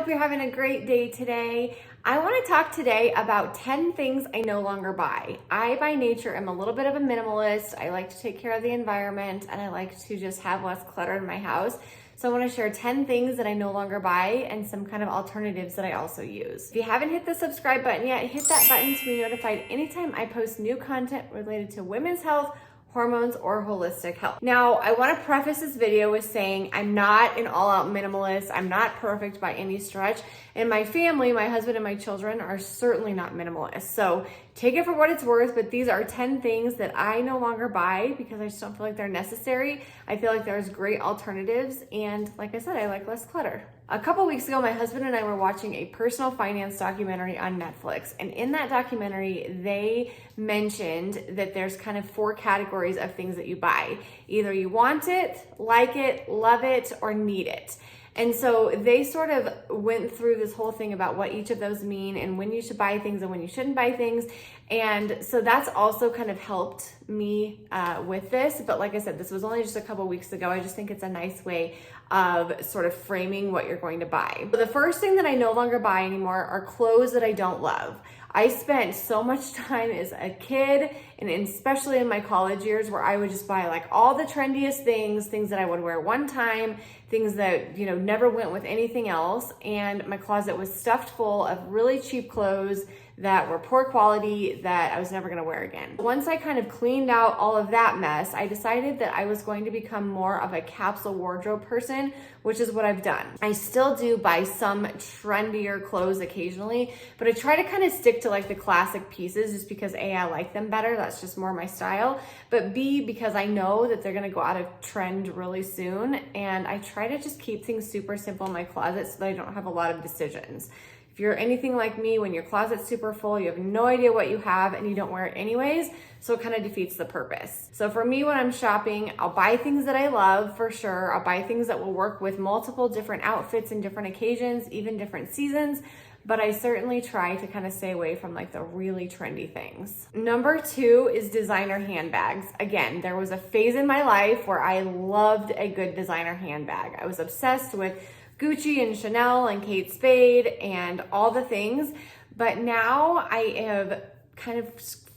hope you're having a great day today. I want to talk today about 10 things I no longer buy. I, by nature, am a little bit of a minimalist. I like to take care of the environment and I like to just have less clutter in my house. So I want to share 10 things that I no longer buy and some kind of alternatives that I also use. If you haven't hit the subscribe button yet, hit that button to be notified anytime I post new content related to women's health, hormones, or holistic health. Now, I want to preface this video with saying I'm not an all-out minimalist. I'm not perfect by any stretch. And my family, my husband and my children are certainly not minimalist. So take it for what it's worth, but these are 10 things that I no longer buy because I just don't feel like they're necessary. I feel like there's great alternatives. And like I said, I like less clutter. A couple weeks ago, my husband and I were watching a personal finance documentary on Netflix. And in that documentary, they mentioned that there's kind of 4 categories of things that you buy. Either you want it, like it, love it, or need it. And so they sort of went through this whole thing about what each of those mean and when you should buy things and when you shouldn't buy things. And so that's also kind of helped me with this. But like I said, this was only just a couple weeks ago. I just think it's a nice way of sort of framing what you're going to buy. But the first thing that I no longer buy anymore are clothes that I don't love. I spent so much time as a kid and especially in my college years where I would just buy like all the trendiest things that I would wear one time, things that, never went with anything else. And my closet was stuffed full of really cheap clothes that were poor quality that I was never gonna wear again. Once I kind of cleaned out all of that mess, I decided that I was going to become more of a capsule wardrobe person, which is what I've done. I still do buy some trendier clothes occasionally, but I try to kind of stick to like the classic pieces just because A, I like them better, that's just more my style, but B, because I know that they're gonna go out of trend really soon, and I try to just keep things super simple in my closet so that I don't have a lot of decisions. If you're anything like me, when your closet's super full, you have no idea what you have and you don't wear it anyways, so it kind of defeats the purpose. So for me, when I'm shopping, I'll buy things that I love for sure. I'll buy things that will work with multiple different outfits and different occasions, even different seasons, but I certainly try to kind of stay away from like the really trendy things. Number 2 is designer handbags. Again, there was a phase in my life where I loved a good designer handbag. I was obsessed with Gucci and Chanel and Kate Spade and all the things. But now I have kind of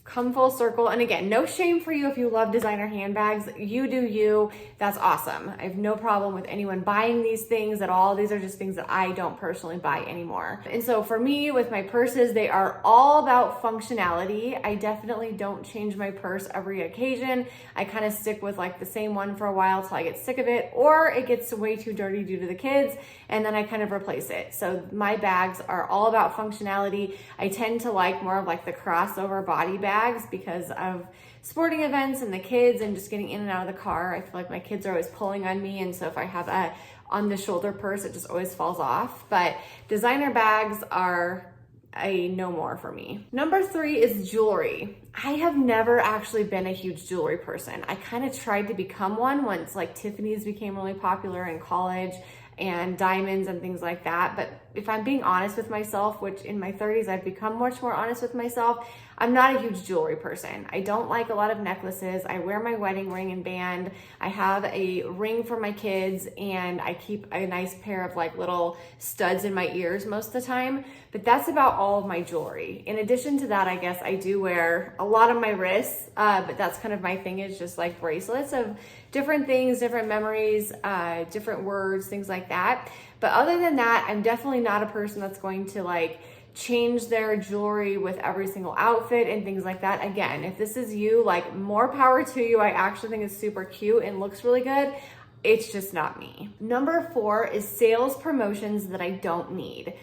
come full circle. And again, no shame for you if you love designer handbags. You do you. That's awesome. I have no problem with anyone buying these things at all. These are just things that I don't personally buy anymore. And so for me, with my purses, they are all about functionality. I definitely don't change my purse every occasion. I kind of stick with like the same one for a while till I get sick of it, or it gets way too dirty due to the kids, and then I kind of replace it. So my bags are all about functionality. I tend to like more of like the crossover body bags because of sporting events and the kids and just getting in and out of the car. I feel like my kids are always pulling on me, and so if I have a on the shoulder purse, it just always falls off. But designer bags are a no more for me. Number 3 is jewelry. I have never actually been a huge jewelry person. I kind of tried to become one once like Tiffany's became really popular in college and diamonds and things like that. But if I'm being honest with myself, which in my 30s I've become much more honest with myself, I'm not a huge jewelry person. I don't like a lot of necklaces. I wear my wedding ring and band. I have a ring for my kids, and I keep a nice pair of like little studs in my ears most of the time. But that's about all of my jewelry. In addition to that, I guess I do wear a lot on my wrists, but that's kind of my thing, is just like bracelets of different things, different memories, different words, things like that. But other than that, I'm definitely not a person that's going to like change their jewelry with every single outfit and things like that. Again, if this is you, like, more power to you. I actually think it's super cute and looks really good. It's just not me. Number 4 is sales promotions that I don't need.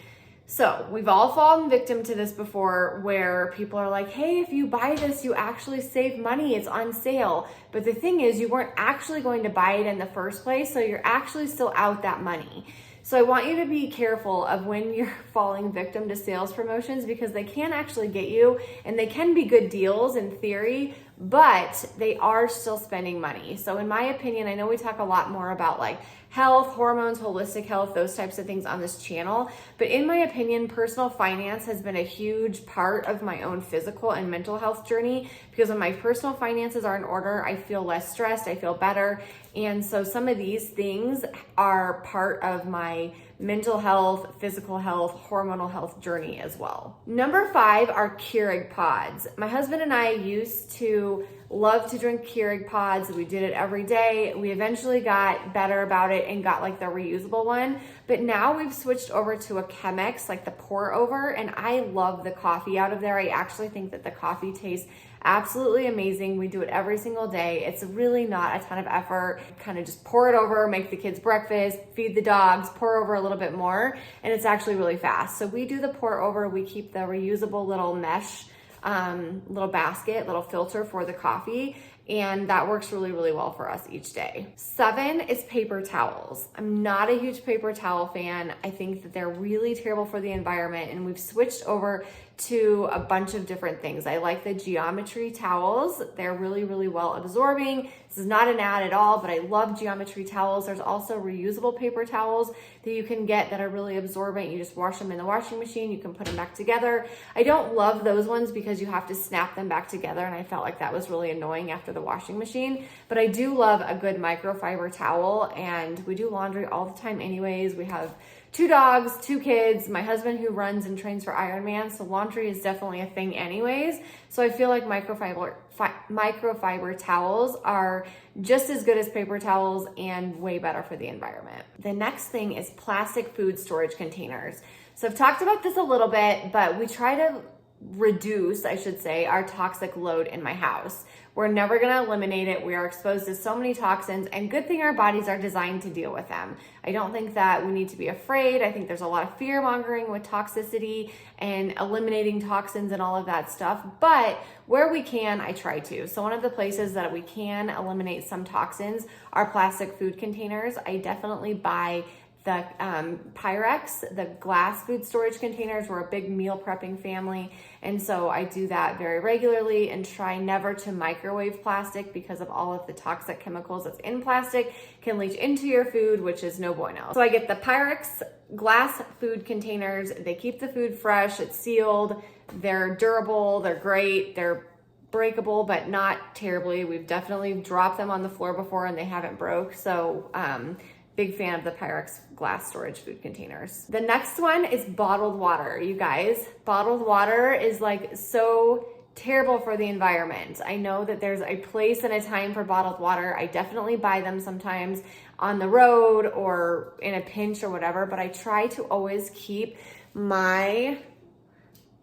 So we've all fallen victim to this before, where people are like, hey, if you buy this, you actually save money, it's on sale. But the thing is, you weren't actually going to buy it in the first place, so you're actually still out that money. So I want you to be careful of when you're falling victim to sales promotions, because they can actually get you, and they can be good deals in theory, but they are still spending money. So in my opinion, I know we talk a lot more about like health, hormones, holistic health, those types of things on this channel. But in my opinion, personal finance has been a huge part of my own physical and mental health journey, because when my personal finances are in order, I feel less stressed, I feel better. And so some of these things are part of my mental health, physical health, hormonal health journey as well. Number 5 are Keurig pods. My husband and I used to love to drink Keurig pods. We did it every day. We eventually got better about it and got like the reusable one, but now we've switched over to a Chemex, like the pour over, and I love the coffee out of there. I actually think that the coffee tastes absolutely amazing. We do it every single day. It's really not a ton of effort. Kind of just pour it over, make the kids breakfast, feed the dogs, pour over a little bit more, and it's actually really fast. So we do the pour over. We keep the reusable little mesh, little basket, little filter for the coffee, and that works really, really well for us each day. 7 is paper towels. I'm not a huge paper towel fan. I think that they're really terrible for the environment, and we've switched over to a bunch of different things. I like the geometry towels. They're really, really well absorbing. This is not an ad at all, but I love geometry towels. There's also reusable paper towels that you can get that are really absorbent. You just wash them in the washing machine. You can put them back together. I don't love those ones because you have to snap them back together, and I felt like that was really annoying after the washing machine. But I do love a good microfiber towel, and we do laundry all the time anyways. We have 2 dogs, 2 kids, my husband who runs and trains for Ironman, so laundry is definitely a thing anyways. So I feel like microfiber towels are just as good as paper towels and way better for the environment. The next thing is plastic food storage containers. So I've talked about this a little bit, but we try to reduce, I should say, our toxic load in my house. We're never going to eliminate it. We are exposed to so many toxins, and good thing our bodies are designed to deal with them. I don't think that we need to be afraid. I think there's a lot of fear mongering with toxicity and eliminating toxins and all of that stuff. But where we can, I try to. So one of the places that we can eliminate some toxins are plastic food containers. I definitely buy the Pyrex, the glass food storage containers. We're a big meal prepping family, and so I do that very regularly and try never to microwave plastic because of all of the toxic chemicals that's in plastic can leach into your food, which is no bueno. So I get the Pyrex glass food containers. They keep the food fresh, it's sealed, they're durable, they're great, they're breakable, but not terribly. We've definitely dropped them on the floor before and they haven't broke. So big fan of the Pyrex glass storage food containers. The next one is bottled water. You guys, bottled water is like so terrible for the environment. I know that there's a place and a time for bottled water. I definitely buy them sometimes on the road or in a pinch or whatever, but I try to always keep my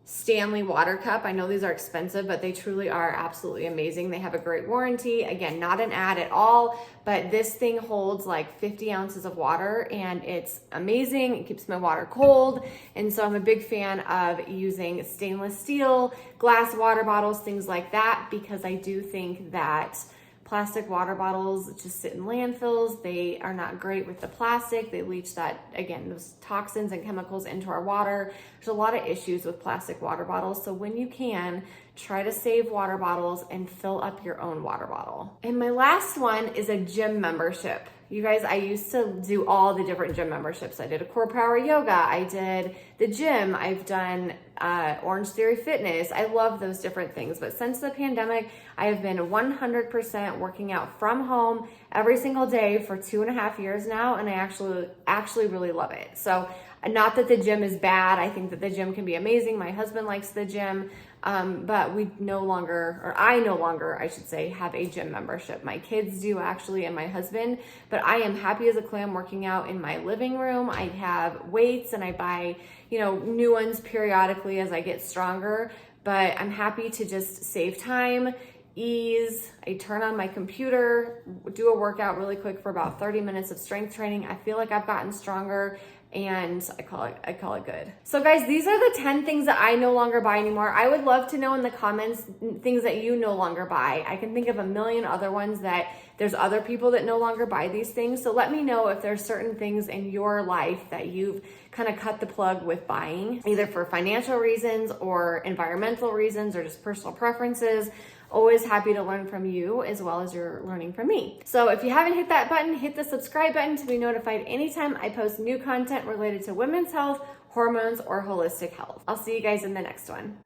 Stanley water cup. I know these are expensive, but they truly are absolutely amazing. They have a great warranty. Again, not an ad at all, but this thing holds like 50 ounces of water and it's amazing. It keeps my water cold. And so I'm a big fan of using stainless steel, glass water bottles, things like that, because I do think that plastic water bottles just sit in landfills. They are not great with the plastic. They leach that, again, those toxins and chemicals into our water. There's a lot of issues with plastic water bottles. So when you can, try to save water bottles and fill up your own water bottle. And my last one is a gym membership. You guys, I used to do all the different gym memberships. I did a core power yoga. I did the gym. I've done Orange Theory Fitness. I love those different things. But since the pandemic, I have been 100% working out from home every single day for 2.5 years now. And I actually really love it. So not that the gym is bad. I think that the gym can be amazing. My husband likes the gym. But I no longer, I should say, have a gym membership. My kids do actually, and my husband, but I am happy as a clam working out in my living room. I have weights and I buy, new ones periodically as I get stronger, but I'm happy to just save time, ease. I turn on my computer, do a workout really quick for about 30 minutes of strength training. I feel like I've gotten stronger, and I call it good. So guys, these are the 10 things that I no longer buy anymore. I would love to know in the comments things that you no longer buy. I can think of a million other ones that there's other people that no longer buy these things. So let me know if there's certain things in your life that you've kind of cut the plug with buying, either for financial reasons or environmental reasons or just personal preferences. Always happy to learn from you as well as you're learning from me. So if you haven't hit that button, hit the subscribe button to be notified anytime I post new content related to women's health, hormones, or holistic health. I'll see you guys in the next one.